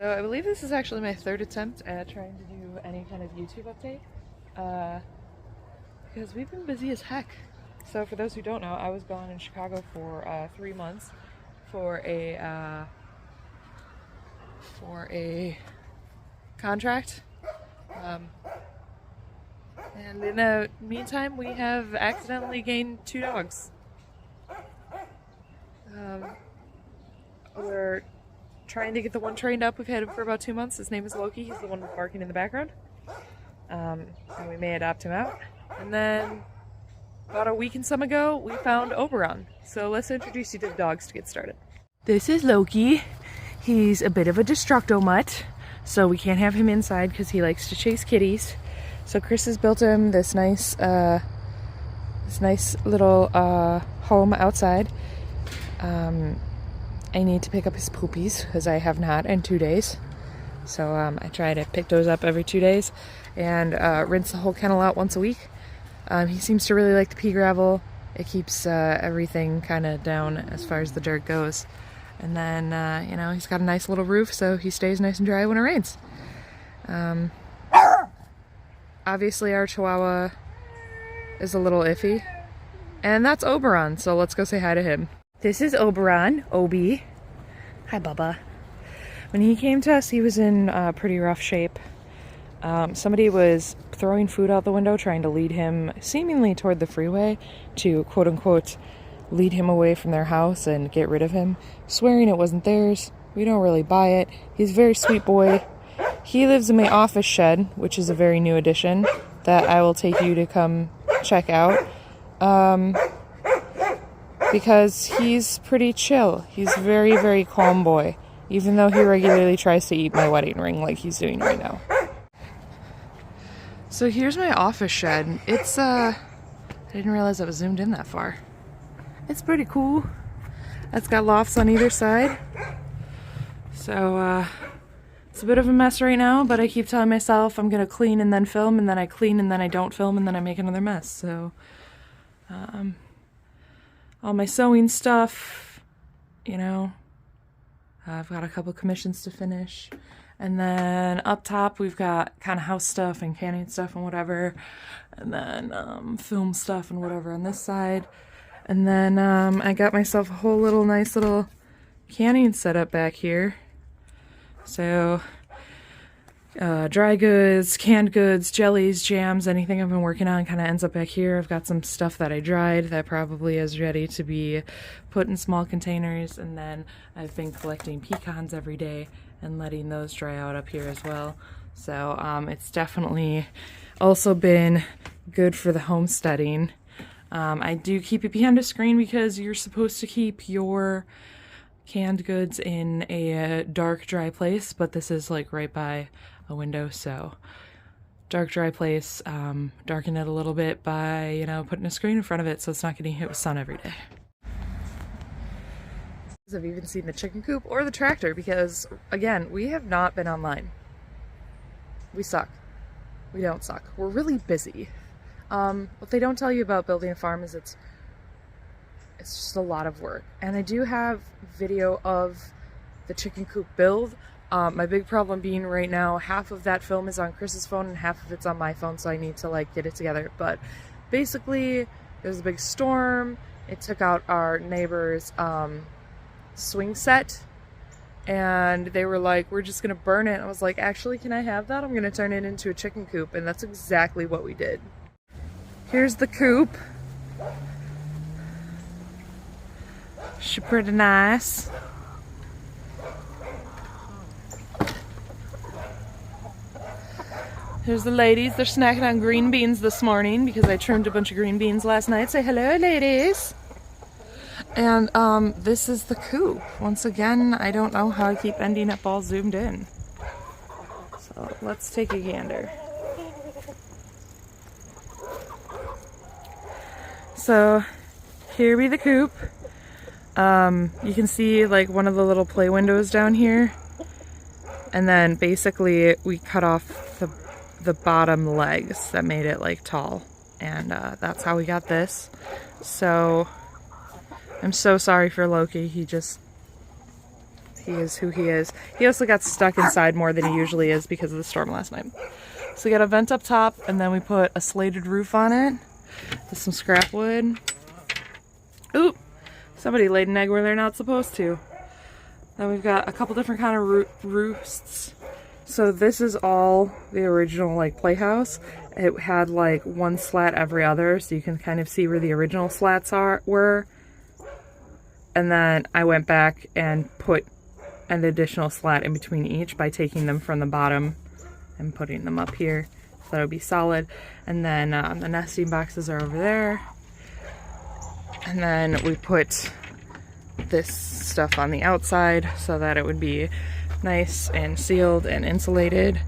So I believe this is actually my third attempt at trying to do any kind of YouTube update, because we've been busy as heck. So for those who don't know, I was gone in Chicago for 3 months for a contract, and in the meantime we have accidentally gained 2 dogs. We're trying to get the one trained up. We've had him for about 2 months. His name is Loki. He's the one barking in the background. And we may adopt him out. And then about a week and some ago, we found Oberon. So let's introduce you to the dogs to get started. This is Loki. He's a bit of a destructo mutt, so we can't have him inside because he likes to chase kitties. So Chris has built him this nice little home outside. I need to pick up his poopies because I have not in 2 days. So I try to pick those up every 2 days and rinse the whole kennel out once a week. He seems to really like the pea gravel. It keeps everything kind of down as far as the dirt goes. And then, you know, he's got a nice little roof, so he stays nice and dry when it rains. Obviously our Chihuahua is a little iffy. And that's Oberon, so let's go say hi to him. This is Oberon, Obi. Hi, Bubba. When he came to us, he was in pretty rough shape. Somebody was throwing food out the window, trying to lead him seemingly toward the freeway to, quote-unquote, lead him away from their house and get rid of him, swearing it wasn't theirs. We don't really buy it. He's a very sweet boy. He lives in my office shed, which is a very new addition that I will take you to come check out. Because he's pretty chill. He's a very, very calm boy, even though he regularly tries to eat my wedding ring like he's doing right now. So here's my office shed. It's, I didn't realize I was zoomed in that far. It's pretty cool. It's got lofts on either side. So, it's a bit of a mess right now, but I keep telling myself I'm gonna clean and then film, and then I clean and then I don't film, and then I make another mess. So, all my sewing stuff, you know, I've got a couple commissions to finish. And then up top, we've got kind of house stuff and canning stuff and whatever. And then film stuff and whatever on this side. And then I got myself a whole little nice little canning setup back here. So dry goods, canned goods, jellies, jams, anything I've been working on kind of ends up back here. I've got some stuff that I dried that probably is ready to be put in small containers, and then I've been collecting pecans every day and letting those dry out up here as well. So it's definitely also been good for the homesteading. I do keep it behind a screen because you're supposed to keep your canned goods in a dark, dry place, but this is like right by a window, so dark, dry place. Darken it a little bit by, you know, putting a screen in front of it so it's not getting hit with sun every day. I've even seen the chicken coop or the tractor because, again, we have not been online. We suck. We don't suck. We're really busy. What they don't tell you about building a farm is it's just a lot of work. And I do have video of the chicken coop build. My big problem being right now, half of that film is on Chris's phone and half of it's on my phone, so I need to like get it together. But basically, there was a big storm. It took out our neighbor's swing set, and they were like, we're just gonna burn it. I was like, actually, can I have that? I'm gonna turn it into a chicken coop, and that's exactly what we did. Here's the coop. She's pretty nice. Here's the ladies. They're snacking on green beans this morning because I trimmed a bunch of green beans last night. Say hello, ladies. And this is the coop. Once again, I don't know how I keep ending up all zoomed in. So let's take a gander. So here be the coop. You can see like one of the little play windows down here. And then basically we cut off the bottom legs that made it like tall. And that's how we got this. So I'm so sorry for Loki. He He is who he is. He also got stuck inside more than he usually is because of the storm last night. So we got a vent up top, and then we put a slated roof on it with some scrap wood. Oop! Somebody laid an egg where they're not supposed to. Then we've got a couple different kind of roosts. So this is all the original like playhouse. It had like one slat every other, so you can kind of see where the original slats were. And then I went back and put an additional slat in between each by taking them from the bottom and putting them up here, so that it would be solid. And then the nesting boxes are over there. And then we put this stuff on the outside so that it would be nice and sealed and insulated.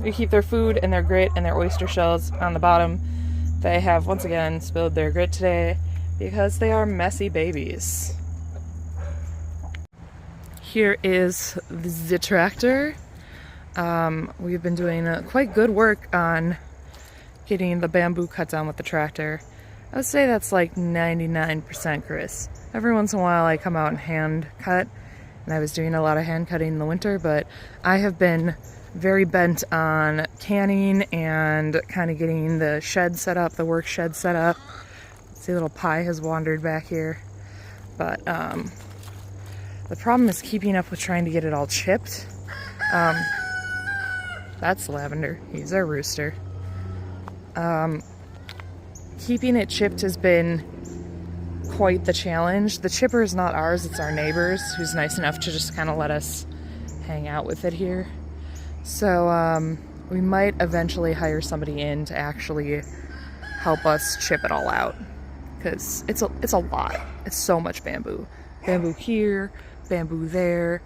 We keep their food and their grit and their oyster shells on the bottom. They have once again spilled their grit today because they are messy babies. Here is the tractor. We've been doing quite good work on getting the bamboo cut down with the tractor. I would say that's like 99% Chris. Every once in a while I come out and hand cut, and I was doing a lot of hand cutting in the winter, but I have been very bent on canning and kind of getting the shed set up, the work shed set up. See, little Pie has wandered back here. But the problem is keeping up with trying to get it all chipped. That's Lavender. He's our rooster. Keeping it chipped has been quite the challenge. The chipper is not ours, it's our neighbor's, who's nice enough to just kind of let us hang out with it here. So we might eventually hire somebody in to actually help us chip it all out, because it's a lot. It's so much bamboo. Bamboo here, bamboo there,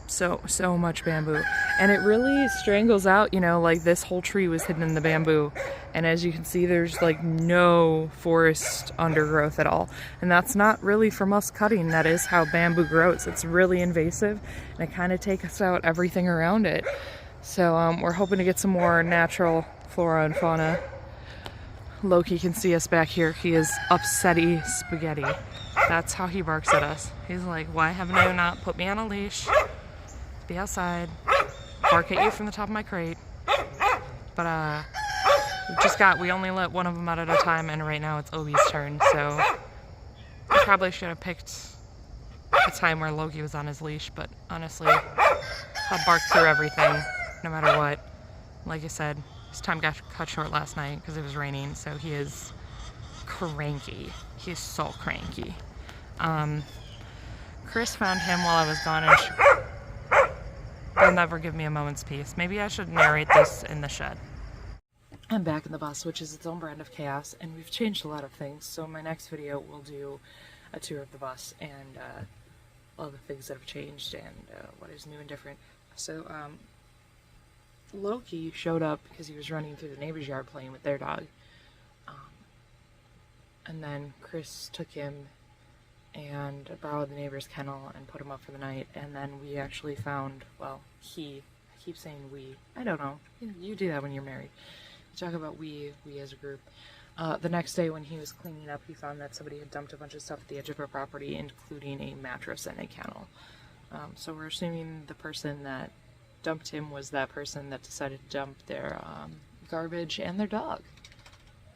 so much bamboo. And it really strangles out, you know, like this whole tree was hidden in the bamboo. And as you can see, there's like no forest undergrowth at all. And that's not really from us cutting. That is how bamboo grows. It's really invasive, and it kind of takes out everything around it. So we're hoping to get some more natural flora and fauna. Loki can see us back here. He is upsetty spaghetti. That's how he barks at us. He's like, why haven't you not put me on a leash? Be outside. Bark at you from the top of my crate. But we only let one of them out at a time, and right now it's Obi's turn, so I probably should have picked a time where Loki was on his leash, but honestly, I'll bark through everything, no matter what. Like I said, his time got cut short last night because it was raining, so he is cranky. He is so cranky. Chris found him while I was gone, and they'll never give me a moment's peace. Maybe I should narrate this in the shed. I'm back in the bus, which is its own brand of chaos, and we've changed a lot of things. So my next video will do a tour of the bus and all the things that have changed and what is new and different. So Loki showed up because he was running through the neighbor's yard playing with their dog. And then Chris took him and borrowed the neighbor's kennel and put him up for the night. And then we actually found, well, I keep saying we, I don't know, you do that when you're married. You talk about we as a group. The next day when he was cleaning up, he found that somebody had dumped a bunch of stuff at the edge of our property, including a mattress and a kennel. So we're assuming the person that dumped him was that person that decided to dump their garbage and their dog,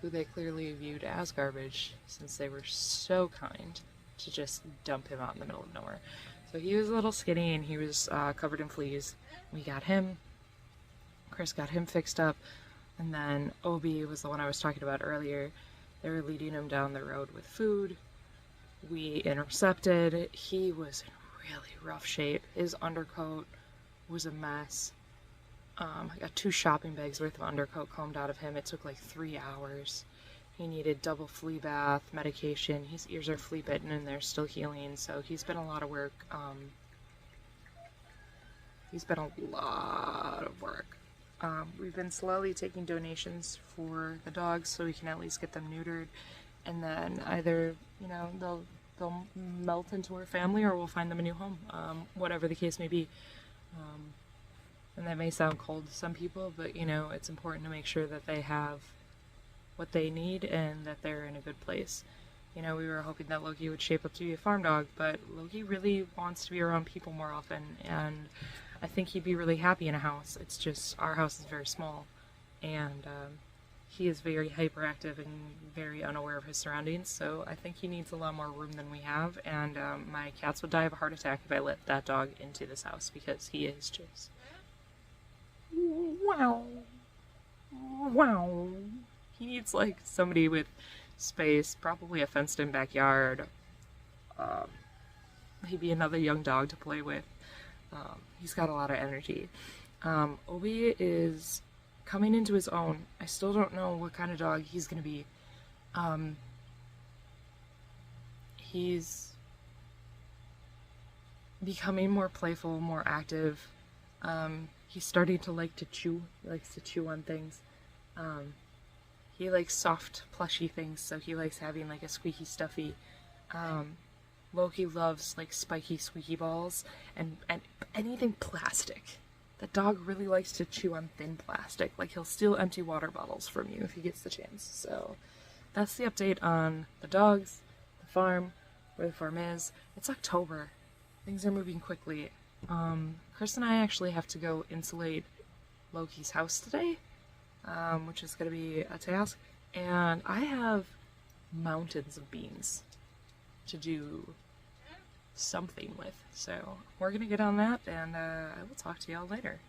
who they clearly viewed as garbage since they were so kind to just dump him out in the middle of nowhere. So he was a little skinny and he was covered in fleas. We got him. Chris got him fixed up. And then Obi was the one I was talking about earlier. They were leading him down the road with food. We intercepted. He was in really rough shape. His undercoat was a mess. I got 2 shopping bags worth of undercoat combed out of him. It took like 3 hours. He needed double flea bath, medication. His ears are flea bitten and they're still healing, so he's been a lot of work. We've been slowly taking donations for the dogs so we can at least get them neutered, and then either, you know, they'll melt into our family or we'll find them a new home, whatever the case may be. And that may sound cold to some people, but you know, it's important to make sure that they have what they need and that they're in a good place. You know, we were hoping that Loki would shape up to be a farm dog, but Loki really wants to be around people more often, and I think he'd be really happy in a house. It's just, our house is very small, and he is very hyperactive and very unaware of his surroundings, so I think he needs a lot more room than we have, and my cats would die of a heart attack if I let that dog into this house, because he is just... wow. Wow. He needs, like, somebody with space, probably a fenced-in backyard, maybe another young dog to play with. He's got a lot of energy. Obi is coming into his own. I still don't know what kind of dog he's gonna be. He's becoming more playful, more active. He's starting to like to chew. He likes to chew on things. He likes soft, plushy things, so he likes having like a squeaky stuffy. Loki loves like spiky, squeaky balls and anything plastic. The dog really likes to chew on thin plastic. Like, he'll steal empty water bottles from you if he gets the chance. So that's the update on the dogs, the farm, where the farm is. It's October. Things are moving quickly. Chris and I actually have to go insulate Loki's house today, which is going to be a task. And I have mountains of beans to do something with. So we're going to get on that, and I will talk to y'all later.